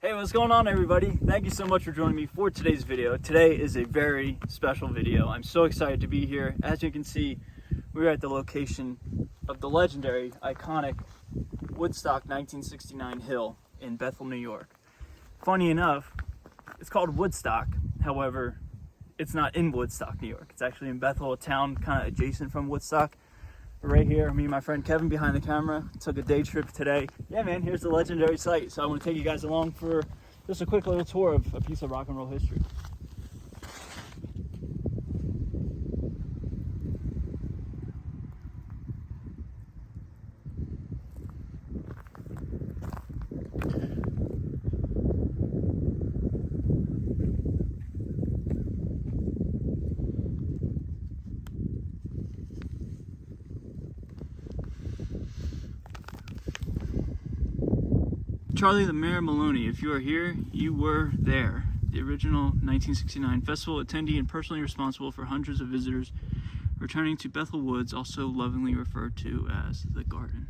Hey, what's going on, everybody? Thank you so much for joining me for today's video. Today is a very special video. I'm so excited to be here. As you can see, we're at the location of the legendary, iconic Woodstock 1969 hill in Bethel, New York. Funny enough, it's called Woodstock. However, it's not in Woodstock, New York. It's actually in Bethel, a town kind of adjacent from Woodstock. Right here, me and my friend Kevin behind the camera took a day trip today. Yeah, man, here's the legendary site. So I want to take you guys along for just a quick little tour of a piece of rock and roll history. Charlie the Mayor Maloney, if you are here, you were there. The original 1969 festival attendee and personally responsible for hundreds of visitors returning to Bethel Woods, also lovingly referred to as the Garden.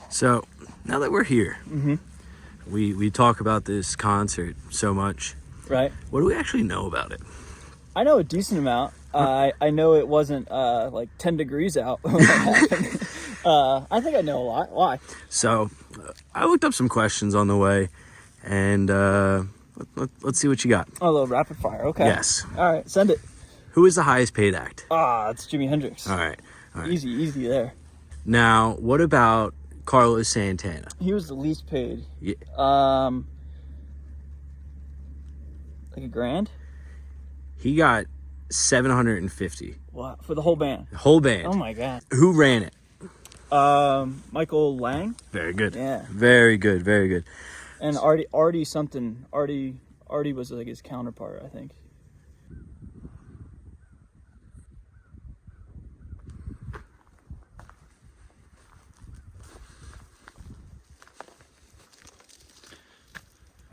So now that we're here, we talk about this concert so much. Right. What do we actually know about it? I know a decent amount. I know it wasn't like 10 degrees out when that happened. I think I know a lot. Why? So I looked up some questions on the way, and let's see what you got. Oh, a little rapid fire. Okay. Yes. All right, send it. Who is the highest paid act? It's Jimi Hendrix. All right. Easy there. Now, what about Carlos Santana? He was the least paid. Yeah. Like $1,000? He got $750. Wow, for the whole band. The whole band. Oh my god. Who ran it? Michael Lang. Very good. Yeah. Very good. Very good. And Artie something. Artie was like his counterpart, I think.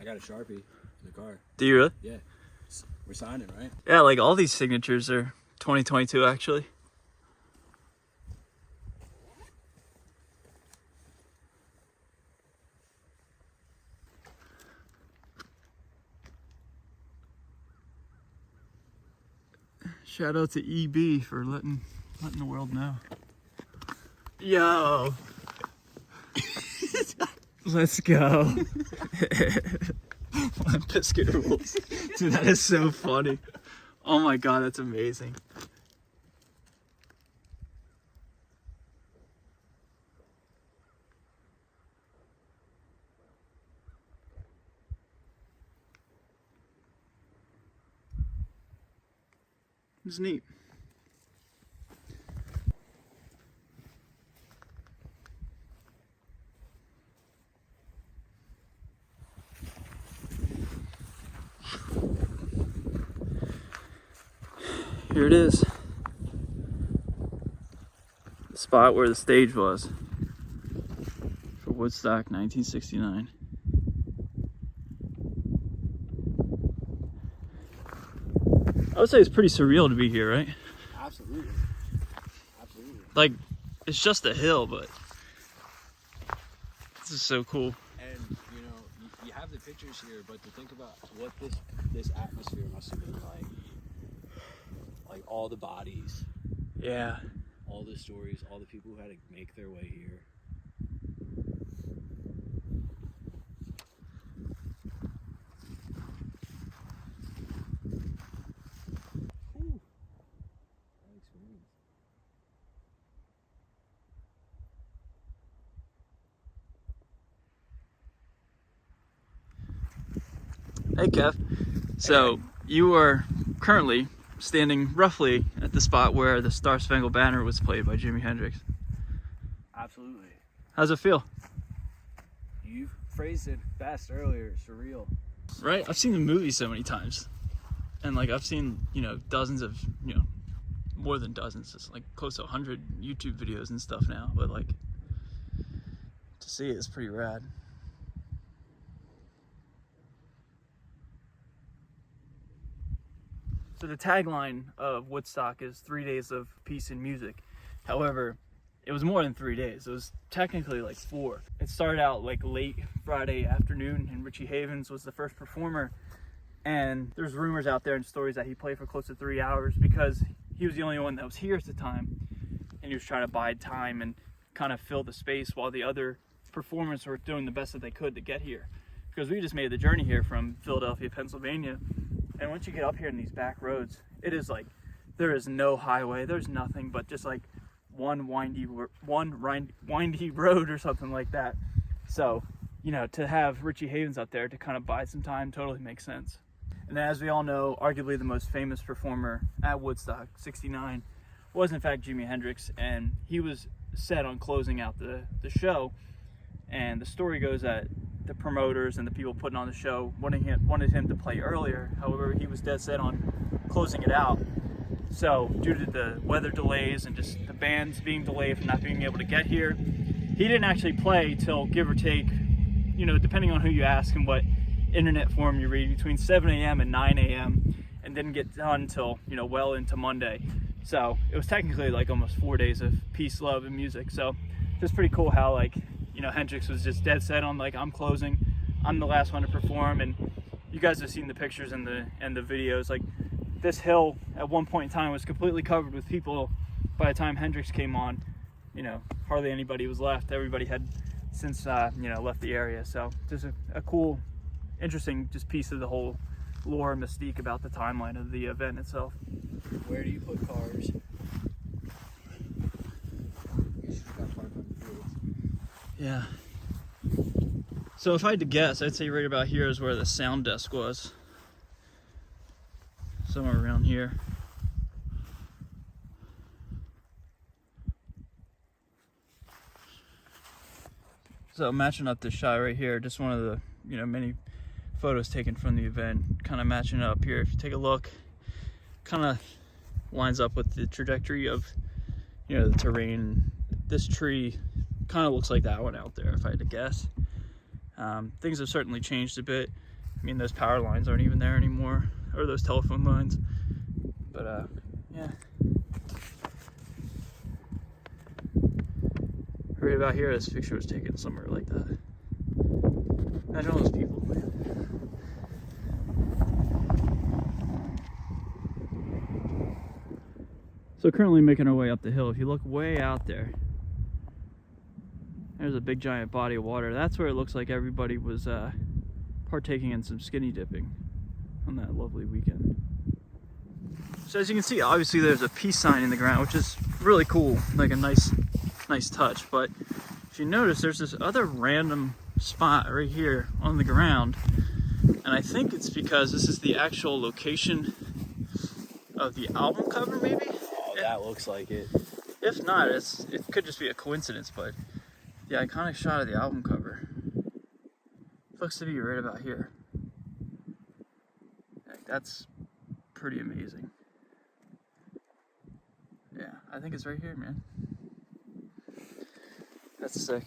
I got a Sharpie in the car. Do you really? Yeah. We're signing, right? Yeah, like all these signatures are 2022 actually. Shout out to EB for letting the world know. Yo. Let's go. Limp Bizkit rules. Dude, that is so funny. Oh my god, that's amazing. It's neat. Here it is. The spot where the stage was for Woodstock 1969. I would say it's pretty surreal to be here, right? Absolutely. Absolutely. Like, it's just a hill, but this is so cool. And, you know, you have the pictures here, but to think about what this atmosphere must have been like. Like all the bodies, Yeah. all the stories, all the people who had to make their way here. Whew. That experience. Hey, Kev. So, you are currently standing roughly at the spot where the Star Spangled Banner was played by Jimi Hendrix. Absolutely. How's it feel? You phrased it best earlier, surreal. Right? I've seen the movie so many times. And like I've seen, dozens of, more than dozens, it's like close to 100 YouTube videos and stuff now, but like to see it is pretty rad. So the tagline of Woodstock is 3 days of peace and music. However, it was more than 3 days. It was technically like 4. It started out like late Friday afternoon, and Richie Havens was the first performer. And there's rumors out there and stories that he played for close to 3 hours because he was the only one that was here at the time. And he was trying to bide time and kind of fill the space while the other performers were doing the best that they could to get here. Because we just made the journey here from Philadelphia, Pennsylvania. And once you get up here in these back roads, it is like, there is no highway, there's nothing but just like one windy road or something like that. So, you know, to have Richie Havens up there to kind of bide some time totally makes sense. And as we all know, arguably the most famous performer at Woodstock, 69, was in fact Jimi Hendrix, and he was set on closing out the show. And the story goes that the promoters and the people putting on the show wanted him to play earlier. However, he was dead set on closing it out. So due to the weather delays and just the bands being delayed from not being able to get here, he didn't actually play till, give or take, you know, depending on who you ask and what internet forum you read, between 7 a.m. and 9 a.m. and didn't get done until, you know, well into Monday. So it was technically like almost 4 days of peace, love, and music. So just pretty cool how, like, you know, Hendrix was just dead set on like, I'm closing, I'm the last one to perform. And you guys have seen the pictures and the videos. Like, this hill at one point in time was completely covered with people. By the time Hendrix came on, you know, hardly anybody was left. Everybody had since you know, left the area. So just a cool, interesting just piece of the whole lore and mystique about the timeline of the event itself. Where do you put cars? Yeah. So if I had to guess, I'd say right about here is where the sound desk was. Somewhere around here. So matching up this shot right here, just one of the, you know, many photos taken from the event, kind of matching up here. If you take a look, kind of lines up with the trajectory of, you know, the terrain. This tree kind of looks like that one out there, if I had to guess. Things have certainly changed a bit. I mean, those power lines aren't even there anymore, or those telephone lines. But yeah. Right about here, this picture was taken somewhere like that. Imagine all those people, man. So currently making our way up the hill. If you look way out there, there's a big giant body of water. That's where it looks like everybody was partaking in some skinny dipping on that lovely weekend. So as you can see, obviously there's a peace sign in the ground, which is really cool, like a nice touch. But if you notice, there's this other random spot right here on the ground, and I think it's because this is the actual location of the album cover, maybe? Oh, that looks like it. If not, it could just be a coincidence, but the iconic shot of the album cover looks to be right about here. Like, that's pretty amazing. Yeah, I think it's right here, man. That's sick.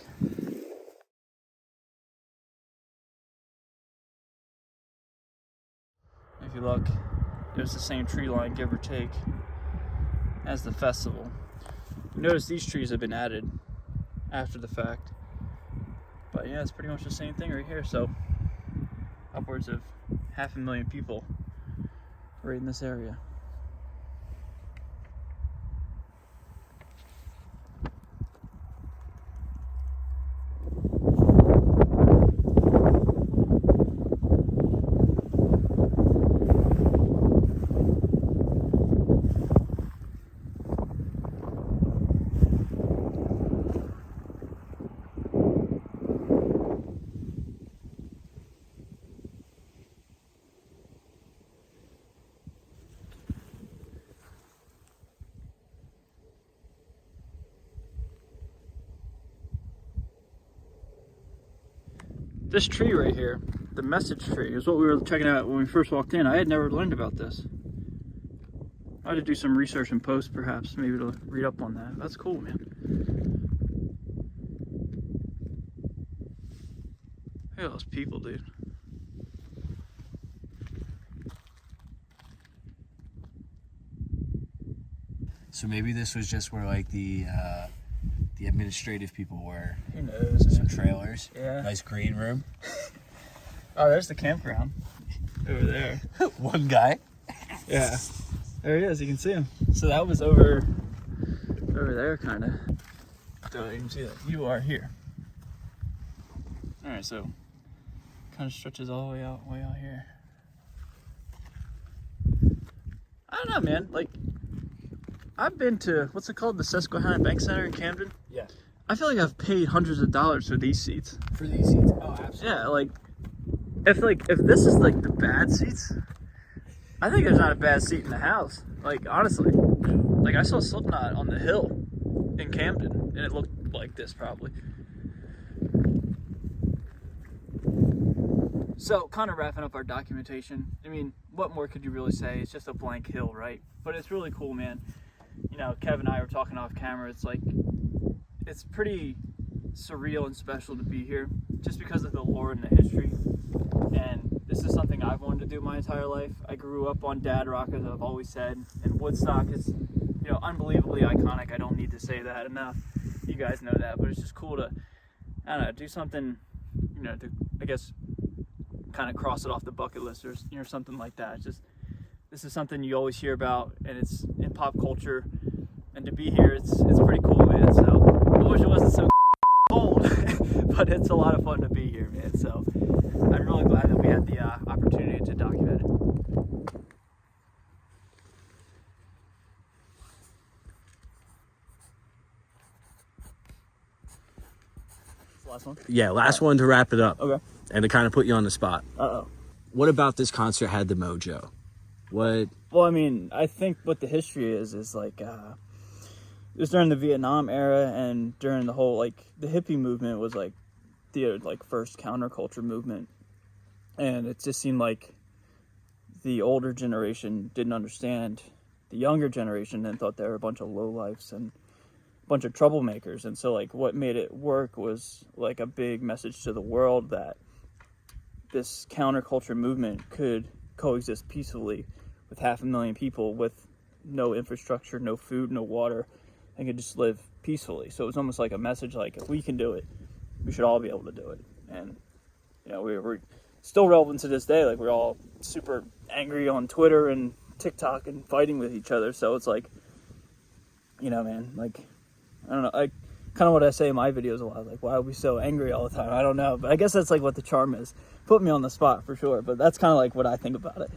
If you look, there's the same tree line, give or take, as the festival. Notice these trees have been added after the fact. But yeah, it's pretty much the same thing right here. So upwards of 500,000 people right in this area. This tree right here, the message tree, is what we were checking out when we first walked in. I had never learned about this. I had to do some research in post, perhaps, maybe to read up on that. That's cool, man. Look at those people, dude. So maybe this was just where like the administrative people were. Who knows? Some trailers. Yeah. Nice green room. Oh, there's the campground over there. One guy. Yeah. There he is. You can see him. So that was over there, kind of. So you can see that you are here. All right, so kind of stretches all the way out here. I don't know, man. Like, I've been to what's it called, the Susquehanna Bank Center in Camden. Yeah. I feel like I've paid hundreds of dollars for these seats. For these seats. Oh, absolutely. Yeah, like if this is like the bad seats, I think there's not a bad seat in the house. Like, honestly, like I saw Slipknot on the hill in Camden, and it looked like this probably. So, kind of wrapping up our documentation. I mean, what more could you really say? It's just a blank hill, right? But it's really cool, man. You know, Kev and I were talking off camera. It's like, it's pretty surreal and special to be here, just because of the lore and the history. And this is something I've wanted to do my entire life. I grew up on dad rock, as I've always said, and Woodstock is, you know, unbelievably iconic. I don't need to say that enough. You guys know that, but it's just cool to, I don't know, do something, you know, to, I guess, kind of cross it off the bucket list, or, you know, something like that. It's just, this is something you always hear about, and it's in pop culture, and to be here, it's pretty cool, man. So I wish it wasn't so cold, but it's a lot of fun to be here, man. So I'm really glad that we had the opportunity to document it. Last one? Yeah, last one to wrap it up. Okay. And to kind of put you on the spot. Uh-oh. What about this concert had the mojo? What? Well, I mean, I think what the history is like, it was during the Vietnam era, and during the whole, like, the hippie movement was, like, the, like, first counterculture movement. And it just seemed like the older generation didn't understand the younger generation and thought they were a bunch of lowlifes and a bunch of troublemakers. And so, like, what made it work was, like, a big message to the world that this counterculture movement could coexist peacefully with 500,000 people with no infrastructure, no food, no water, and could just live peacefully. So it was almost like a message, like, if we can do it, we should all be able to do it. And, you know, we're still relevant to this day. Like, we're all super angry on Twitter and TikTok and fighting with each other. So it's like, you know, man, like, I don't know, I kind of what I say in my videos a lot, like, why are we so angry all the time? I don't know, but I guess that's like what the charm is. Put me on the spot for sure, but that's kind of like what I think about it.